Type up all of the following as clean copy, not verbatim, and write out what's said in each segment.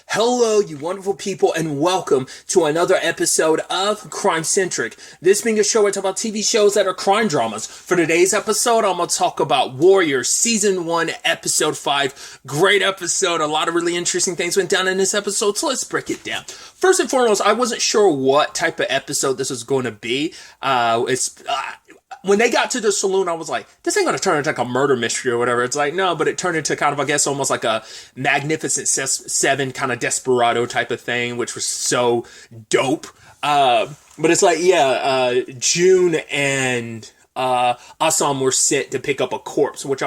Hello, you wonderful people, and welcome to another episode of Centric. This being a show where I talk about TV shows that are crime dramas. For today's episode, I'm going to talk about Warriors Season 1, Episode 5. Great episode. A lot of really interesting things went down in this episode, so let's break it down. First and foremost, I wasn't sure what type of episode this was going to be. When they got to the saloon, I was like, this ain't going to turn into like a murder mystery or whatever. It's like, no, but it turned into kind of, I guess, almost like a Magnificent Seven kind of desperado type of thing, which was so dope. But it's like, June and Assam were sent to pick up a corpse, which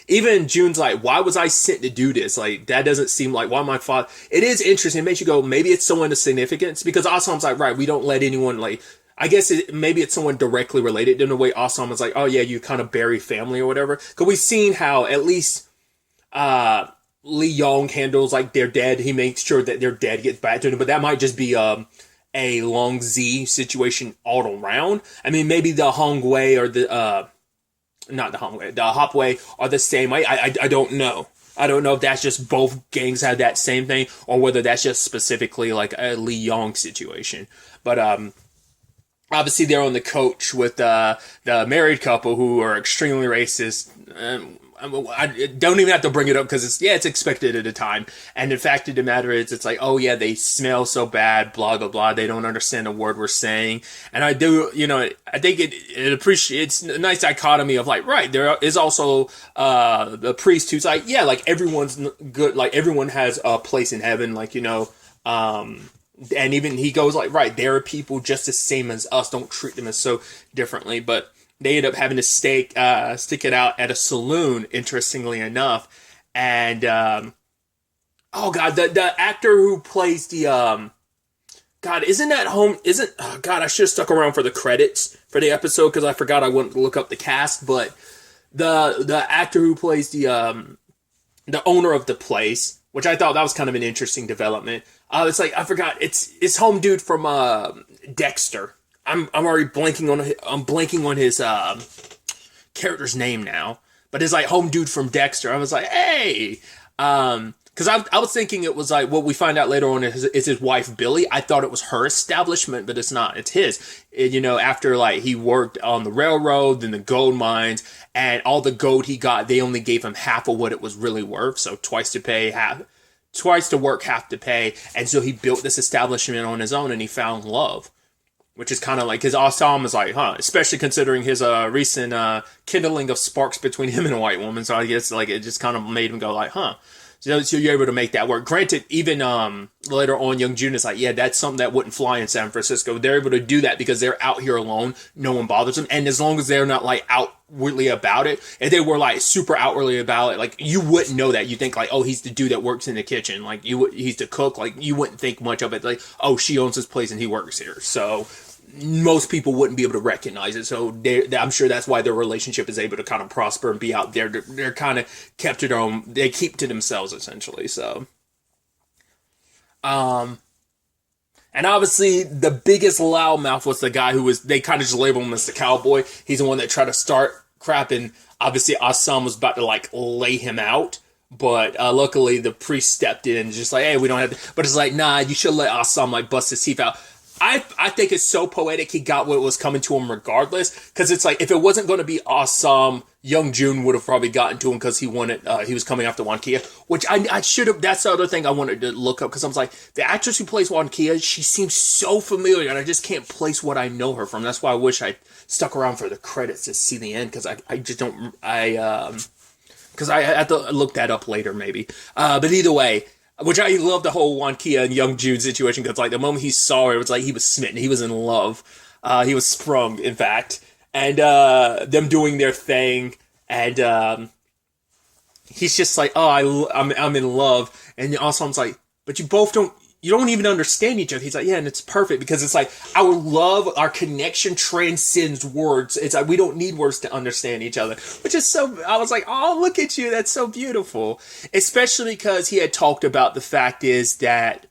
even June's like, why was I sent to do this? Like, that doesn't seem like, why my father? It is interesting. It makes you go, maybe it's someone of significance, because Assam's like, right, we don't let anyone, like, I guess maybe it's someone directly related in a way. Assam is like, oh yeah, you kind of bury family or whatever. Because we've seen how at least Lee Yong handles like their dead. He makes sure that their dead gets back to him. But that might just be a Long Z situation all around. I mean, maybe the Hong Wei or the not the Hong Wei, the Hop Wei are the same. I don't know. I don't know if that's just both gangs have that same thing, or whether that's just specifically like a Lee Yong situation. But obviously, they're on the coach with the married couple who are extremely racist. I don't even have to bring it up because it's expected at a time. And the fact of the matter is, it's like, oh yeah, they smell so bad, blah blah blah. They don't understand the word we're saying. And I do, I think it's a nice dichotomy of like, right, there is also the priest who's like, yeah, like everyone's good, like everyone has a place in heaven, like and even he goes like, right, there are people just the same as us. Don't treat them as so differently. But they end up having to stick it out at a saloon, interestingly enough. And oh god, the actor who plays the God, isn't that home? I should have stuck around for the credits for the episode because I forgot I wouldn't look up the cast. But the actor who plays the owner of the place, which I thought that was kind of an interesting development. It's like, I forgot, it's home dude from Dexter. I'm already blanking on his character's name now, but it's like home dude from Dexter. I was like, hey, because I was thinking it was like what we find out later on is his wife Billy. I thought it was her establishment, but it's not. It's his. After like he worked on the railroad, then the gold mines, and all the gold he got, they only gave him half of what it was really worth. So twice to work, half to pay. And so he built this establishment on his own, and he found love, which is kind of like his Assam is like, especially considering his recent kindling of sparks between him and a white woman. So I guess like it just kind of made him go like, So you're able to make that work. Granted, even later on, Young June is like, yeah, that's something that wouldn't fly in San Francisco. They're able to do that because they're out here alone. No one bothers them. And as long as they're not like outwardly about it, if they were like super outwardly about it, like you wouldn't know that. You think like, oh, he's the dude that works in the kitchen. Like he's the cook. Like you wouldn't think much of it. Like, oh, she owns this place and he works here. So most people wouldn't be able to recognize it. So I'm sure that's why their relationship is able to kind of prosper and be out there. They're kind of kept to their own. They keep to themselves essentially. So, and obviously the biggest loudmouth was the guy they kind of just labeled him as the cowboy. He's the one that tried to start crap, and obviously Assam was about to like lay him out. But luckily the priest stepped in and just like, hey, we don't have to. But it's like, nah, you should let Assam like bust his teeth out. I think it's so poetic he got what was coming to him regardless, because it's like if it wasn't going to be Assam, Young June would have probably gotten to him because he was coming after Wankia, which I should have. That's the other thing I wanted to look up, because I was like, the actress who plays Wankia, she seems so familiar and I just can't place what I know her from. That's why I wish I stuck around for the credits to see the end, because I just don't because I have to look that up later maybe. But either way. Which I love the whole Wankia and Young June situation, because like the moment he saw her, it was like he was smitten, he was in love, he was sprung, in fact, and them doing their thing, and he's just like, oh, I'm in love, and also I'm like, but you don't even understand each other. He's like, yeah, and it's perfect because it's like our love, our connection transcends words. It's like we don't need words to understand each other, which is so. I was like, oh, look at you, that's so beautiful. Especially because he had talked about the fact is that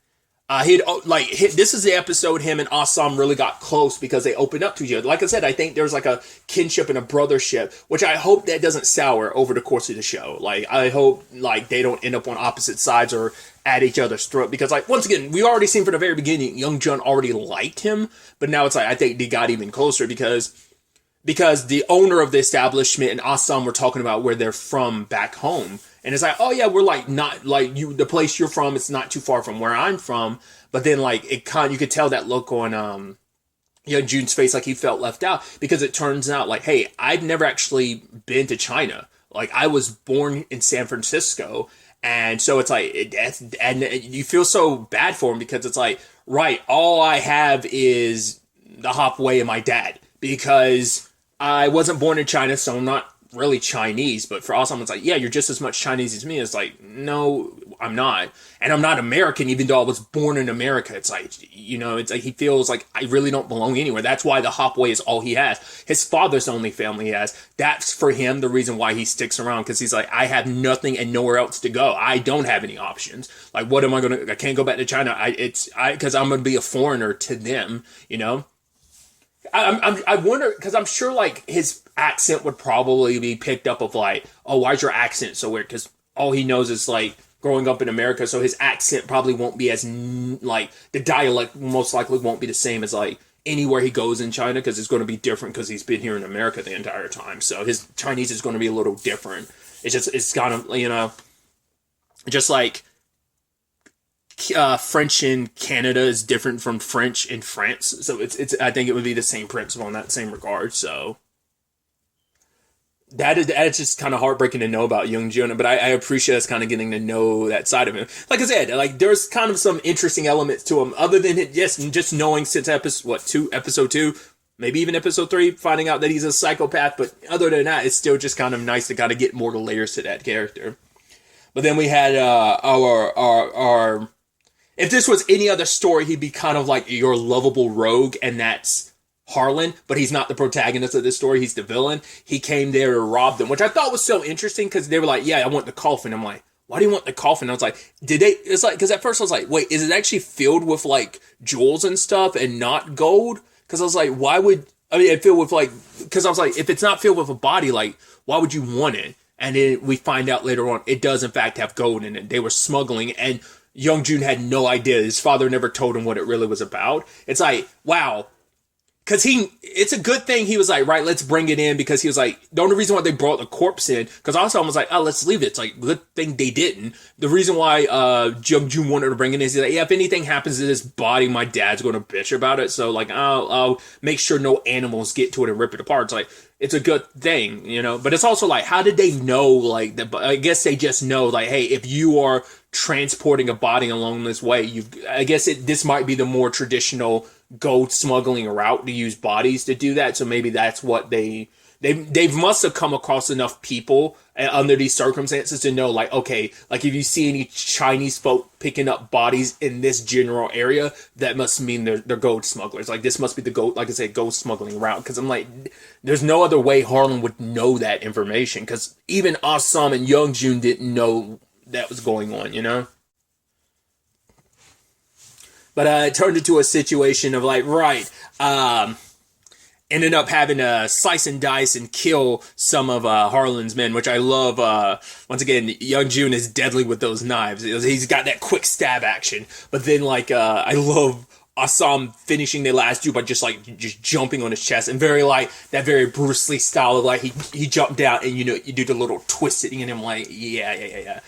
This is the episode him and Assam really got close because they opened up to each other. Like I said, I think there's like a kinship and a brothership, which I hope that doesn't sour over the course of the show. Like I hope like they don't end up on opposite sides or at each other's throat, because like once again we already seen from the very beginning Young Jun already liked him, but now it's like I think they got even closer because the owner of the establishment and Assam were talking about where they're from back home. And it's like, oh yeah, we're like not like you, the place you're from, it's not too far from where I'm from. But then like you could tell that look on Young Jun's face, like he felt left out, because it turns out like, hey, I've never actually been to China. Like I was born in San Francisco. And so it's like, and you feel so bad for him because it's like, right, all I have is the hop way of my dad, because I wasn't born in China, so I'm not really Chinese. But for all someone's like, yeah, you're just as much Chinese as me. It's like, no, I'm not. And I'm not American, even though I was born in America. It's like, it's like he feels like I really don't belong anywhere. That's why the Hopway is all he has. His father's the only family he has. That's for him the reason why he sticks around, because he's like, I have nothing and nowhere else to go. I don't have any options. Like, what am I going to, I can't go back to China. Because I'm going to be a foreigner to them, I wonder, because I'm sure like his accent would probably be picked up of like, oh, why's your accent so weird? Because all he knows is like growing up in America, so his accent probably won't be as like the dialect most likely won't be the same as like anywhere he goes in China, because it's going to be different because he's been here in America the entire time. So his Chinese is going to be a little different. It's kind of just like French in Canada is different from French in France, so it's I think it would be the same principle in that same regard. So that's just kind of heartbreaking to know about Young Jun, but I appreciate us kind of getting to know that side of him. Like I said, like there's kind of some interesting elements to him, other than just knowing since episode 2, maybe even episode 3, finding out that he's a psychopath. But other than that, it's still just kind of nice to kind of get more layers to that character. But then we had our if this was any other story, he'd be kind of like your lovable rogue, and that's Harlan, but he's not the protagonist of this story. He's the villain. He came there to rob them, which I thought was so interesting, because they were like, yeah, I want the coffin. I'm like, why do you want the coffin? I was like, it's like, because at first I was like, wait, is it actually filled with like jewels and stuff and not gold? Because I was like, it filled with like, because I was like, if it's not filled with a body, like, why would you want it? And then we find out later on, it does in fact have gold in it. They were smuggling, and Young Jun had no idea. His father never told him what it really was about. It's like, wow. Because it's a good thing he was like, right, let's bring it in, because he was like, the only reason why they brought the corpse in, because also I was like, oh, let's leave it. It's like, good thing they didn't. The reason why Young Jun wanted to bring it in is he's like, yeah, if anything happens to this body, my dad's going to bitch about it. So like, I'll make sure no animals get to it and rip it apart. It's like, it's a good thing, but it's also like, how did they know? Like, I guess they just know, like, hey, if you are transporting a body along this way, this might be the more traditional gold smuggling route to use bodies to do that. So maybe that's what they must have come across enough people under these circumstances to know, like, okay, like if you see any Chinese folk picking up bodies in this general area, that must mean they're gold smugglers. Like, this must be the gold, like I said, gold smuggling route. Because I'm like, there's no other way Harlan would know that information, because even Assam and Young Jun didn't know that was going on, But it turned into a situation of like, right, ended up having to slice and dice and kill some of Harlan's men, which I love. Once again, Young Jun is deadly with those knives. He's got that quick stab action. But then, like, I love Assam finishing the last dude by just jumping on his chest, and very like that very Bruce Lee style of like he jumped down and you do the little twisting, and I'm like, yeah.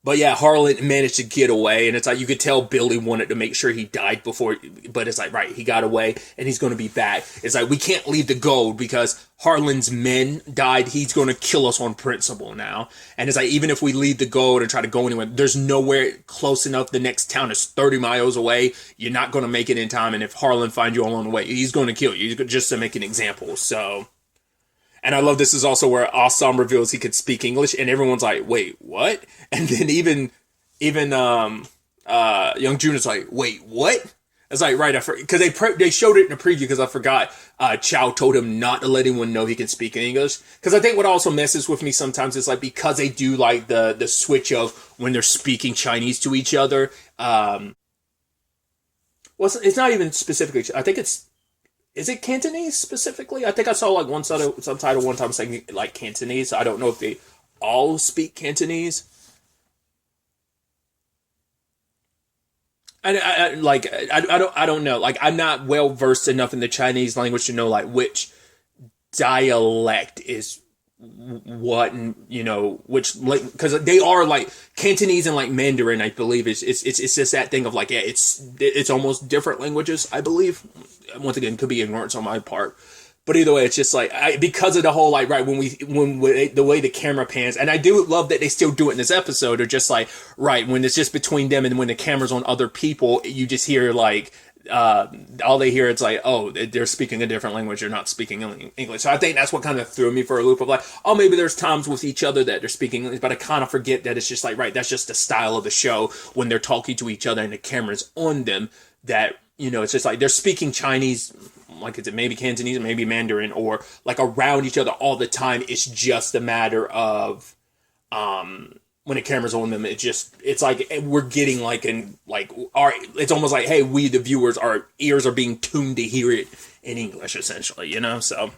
But yeah, Harlan managed to get away, and it's like you could tell Billy wanted to make sure he died before, but it's like, right, he got away, and he's going to be back. It's like, we can't leave the gold because Harlan's men died. He's going to kill us on principle now. And it's like, even if we leave the gold and try to go anywhere, there's nowhere close enough. The next town is 30 miles away. You're not going to make it in time, and if Harlan finds you along the way, he's going to kill you, just to make an example. So... And I love this is also where Assam reveals he could speak English, and everyone's like, wait, what? And then even Young Jun is like, wait, what? It's like, right, because they showed it in a preview because I forgot Chow told him not to let anyone know he can speak in English. Because I think what also messes with me sometimes is like, because they do like the switch of when they're speaking Chinese to each other. Well, it's not even specifically, I think is it Cantonese specifically? I think I saw like one subtitle one time saying like Cantonese. I don't know if they all speak Cantonese. I don't know. Like, I'm not well versed enough in the Chinese language to know like which dialect is what, and which, like, because they are like Cantonese and like Mandarin. I believe it's just that thing of like, yeah, it's almost different languages. I believe. Once again, could be ignorance on my part. But either way, it's just like, because of the whole, like, right, when the way the camera pans, and I do love that they still do it in this episode, or just like, right, when it's just between them and when the camera's on other people, you just hear like, all they hear, it's like, oh, they're speaking a different language, they're not speaking English. So I think that's what kind of threw me for a loop of like, oh, maybe there's times with each other that they're speaking English, but I kind of forget that it's just like, right, that's just the style of the show when they're talking to each other and the camera's on them, that, it's just like they're speaking Chinese, like it's maybe Cantonese, maybe Mandarin, or like around each other all the time. It's just a matter of when the camera's on them, it's like we're getting like it's almost like, hey, we the viewers, our ears are being tuned to hear it in English, essentially, so.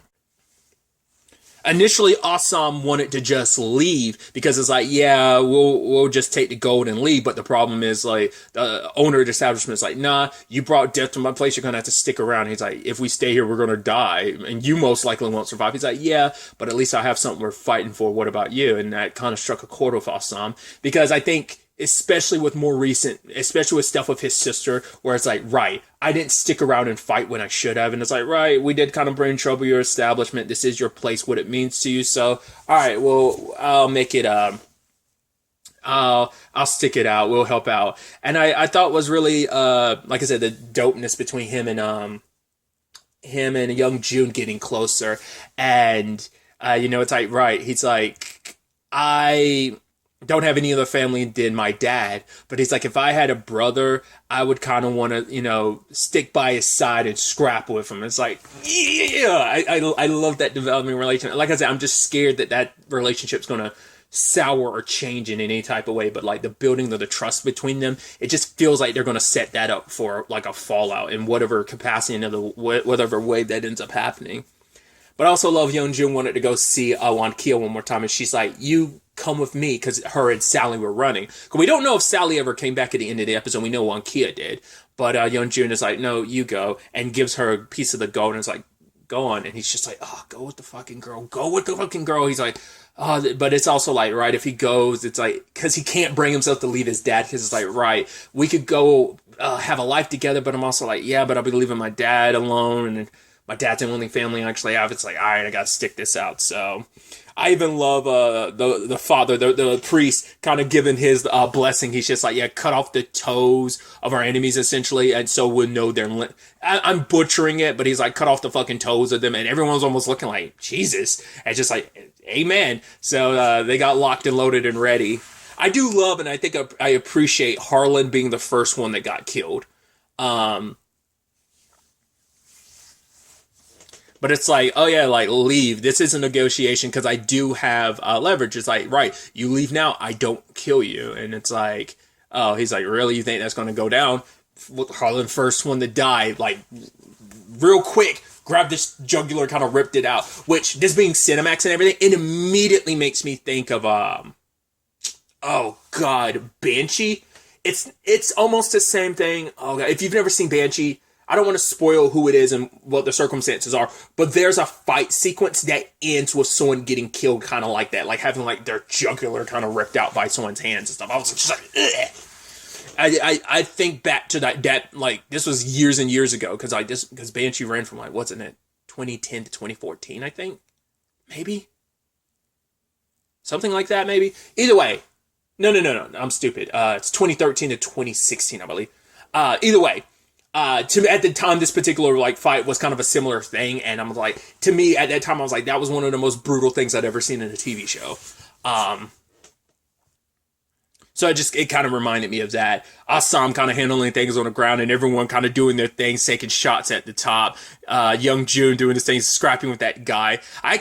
Initially, Assam wanted to just leave because it's like, yeah, we'll just take the gold and leave. But the problem is, like, the owner of the establishment is like, nah, you brought death to my place. You're going to have to stick around. He's like, if we stay here, we're going to die. And you most likely won't survive. He's like, yeah, but at least I have something we're fighting for. What about you? And that kind of struck a chord with Assam because I think, especially with stuff with his sister, where it's like, right, I didn't stick around and fight when I should have. And it's like, right, we did kind of bring trouble your establishment. This is your place, what it means to you. So, all right, well, I'll make it, I'll stick it out. We'll help out. And I thought was really, like I said, the dopeness between him and young June getting closer. And, it's like, right, he's like, I don't have any other family than my dad, but he's like, if I had a brother, I would kind of want to, stick by his side and scrap with him. It's like, yeah, I love that developing relationship. Like I said, I'm just scared that relationship's going to sour or change in any type of way, but like the building of the trust between them, it just feels like they're going to set that up for like a fallout in whatever capacity and whatever way that ends up happening. But I also love Yeonjun wanted to go see Wan Kia one more time, and she's like, you come with me, because her and Sally were running. Because we don't know if Sally ever came back at the end of the episode. We know Wan Kia did. But Yeonjun is like, no, you go, and gives her a piece of the gold, and is like, go on. And he's just like, oh, go with the fucking girl. Go with the fucking girl. He's like, oh, but it's also like, right, if he goes, it's like, because he can't bring himself to leave his dad, because it's like, right, we could go have a life together, but I'm also like, yeah, but I'll be leaving my dad alone, and my dad's the only family I actually have. It's like, all right, I gotta stick this out. So I even love the father, the priest, kind of giving his blessing. He's just like, yeah, cut off the toes of our enemies, essentially, and so we'll know they're... I'm butchering it, but he's like, cut off the fucking toes of them, and everyone's almost looking like, Jesus. And just like, amen. So they got locked and loaded and ready. I do love, and I think I appreciate Harlan being the first one that got killed. But it's like, oh yeah, like, leave. This is a negotiation because I do have leverage. It's like, right, you leave now, I don't kill you. And it's like, oh, he's like, really? You think that's going to go down? Harlan, first one to die, like, real quick, grabbed this jugular, kind of ripped it out. Which, this being Cinemax and everything, it immediately makes me think of, oh god, Banshee. It's almost the same thing. Oh god, if you've never seen Banshee, I don't want to spoil who it is and what the circumstances are, but there's a fight sequence that ends with someone getting killed kind of like that, like having like their jugular kind of ripped out by someone's hands and stuff. I was just like, ugh. I think back to that like, this was years and years ago, because Banshee ran from like, what's in it, 2010 to 2014, I think? Maybe? Something like that, maybe? Either way. No, I'm stupid. It's 2013 to 2016, I believe. Either way. At the time, this particular like fight was kind of a similar thing, and I'm like, to me at that time, I was like, that was one of the most brutal things I'd ever seen in a TV show. So it kind of reminded me of that. Assam kind of handling things on the ground and everyone kind of doing their things, taking shots at the top. Young Jun doing his thing, scrapping with that guy. I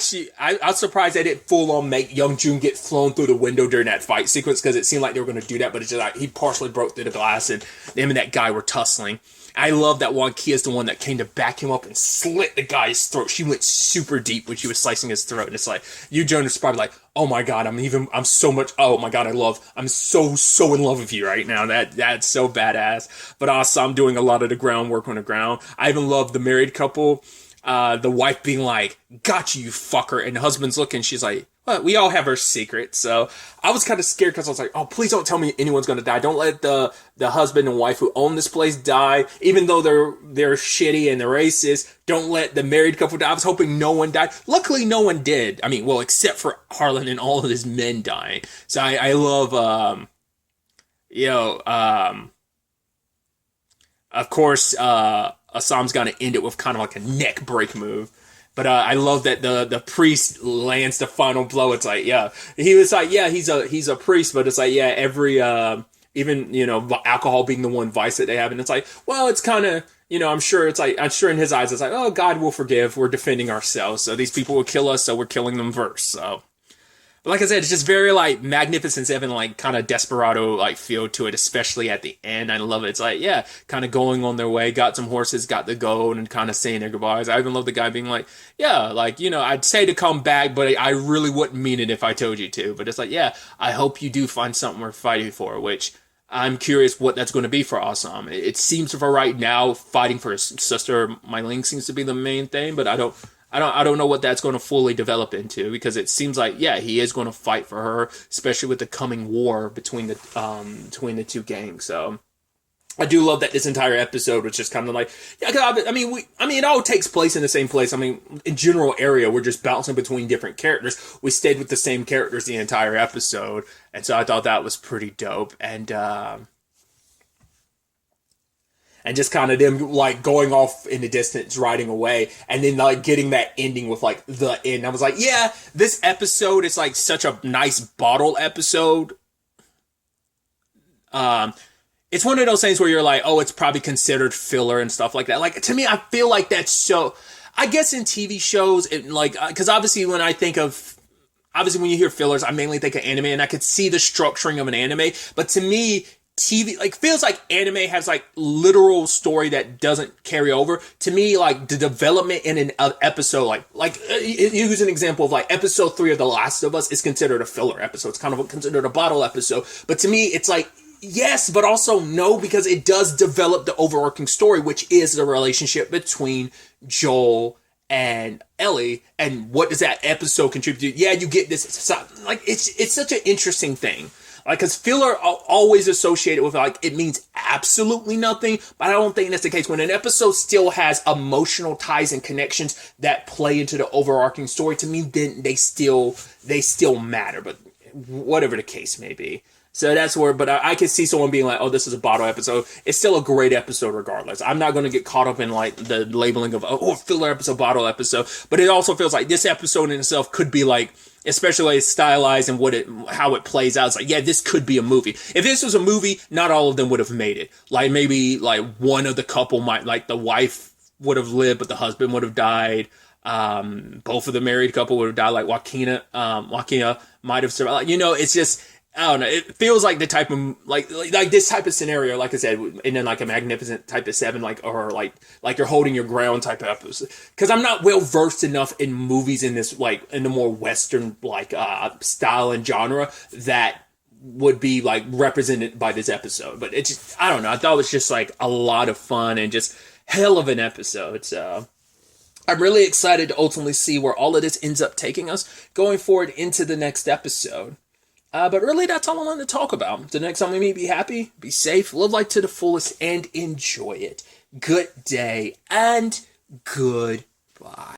was surprised they didn't full on make Young Jun get flown through the window during that fight sequence because it seemed like they were going to do that, but it's just like he partially broke through the glass and him and that guy were tussling. I love that Wan Kia is the one that came to back him up and slit the guy's throat. She went super deep when she was slicing his throat. And it's like, you Jonas probably like, oh my God, I'm so in love with you right now. That's so badass. But also I'm doing a lot of the groundwork on the ground. I even love the married couple. The wife being like, gotcha, you fucker. And the husband's looking, she's like, well, we all have our secrets. So I was kind of scared because I was like, oh, please don't tell me anyone's going to die. Don't let the husband and wife who own this place die. Even though they're shitty and they're racist, don't let the married couple die. I was hoping no one died. Luckily, no one did. I mean, well, except for Harlan and all of his men dying. So I love, of course, Assam's going to end it with kind of like a neck break move. But I love that the priest lands the final blow. It's like, yeah, he was like, yeah, he's a priest, but it's like, yeah, every even alcohol being the one vice that they have, and it's like, well, it's kind of I'm sure in his eyes it's like, oh, God will forgive. We're defending ourselves, so these people will kill us, so we're killing them first. So. But like I said, it's just very like Magnificent Seven, like kind of desperado like feel to it, especially at the end. I love it. It's like, yeah, kind of going on their way, got some horses, got the gold, and kind of saying their goodbyes. I even love the guy being like, yeah, like, I'd say to come back, but I really wouldn't mean it if I told you to. But it's like, yeah, I hope you do find something worth fighting for, which I'm curious what that's going to be for Assam. It seems for right now, fighting for his sister, Mai Ling, seems to be the main thing, but I don't know what that's going to fully develop into, because it seems like, yeah, he is going to fight for her, especially with the coming war between the two gangs. So I do love that this entire episode was just kind of like, yeah, it all takes place in the same place. I mean, in general area, we're just bouncing between different characters. We stayed with the same characters the entire episode, and so I thought that was pretty dope. And just kind of them like going off in the distance, riding away, and then like getting that ending with like the end. I was like, yeah, this episode is like such a nice bottle episode. It's one of those things where you're like, oh, it's probably considered filler and stuff like that. Like, to me, I feel like that's so, I guess in TV shows, because obviously when you hear fillers, I mainly think of anime, and I could see the structuring of an anime, but to me, TV like feels like anime has like literal story that doesn't carry over. To me, like the development in an episode, like use an example of like episode 3 of The Last of Us is considered a filler episode. It's kind of considered a bottle episode. But to me, it's like yes, but also no, because it does develop the overarching story, which is the relationship between Joel and Ellie, and what does that episode contribute to? Yeah, you get this, like it's such an interesting thing. Like, because filler always associated with, like, it means absolutely nothing, but I don't think that's the case. When an episode still has emotional ties and connections that play into the overarching story, to me, then they still matter, but whatever the case may be. So that's where, but I can see someone being like, oh, this is a bottle episode. It's still a great episode regardless. I'm not going to get caught up in, like, the labeling of, oh, filler episode, bottle episode, but it also feels like this episode in itself could be, like, especially like stylized and how it plays out. It's like, yeah, this could be a movie. If this was a movie, not all of them would have made it. Like maybe like one of the couple might, like the wife would have lived, but the husband would have died. Both of the married couple would have died. Like Joaquina might have survived. Like, it's just, I don't know. It feels like the type of like this type of scenario, like I said, and then like a Magnificent type of Seven, or like you're holding your ground type of episode. Because I'm not well versed enough in movies in this, like in the more Western like style and genre that would be like represented by this episode. But it just, I don't know. I thought it was just like a lot of fun and just hell of an episode. So I'm really excited to ultimately see where all of this ends up taking us going forward into the next episode. But really, that's all I wanted to talk about. The next time we meet, be happy, be safe, live life to the fullest, and enjoy it. Good day, and goodbye.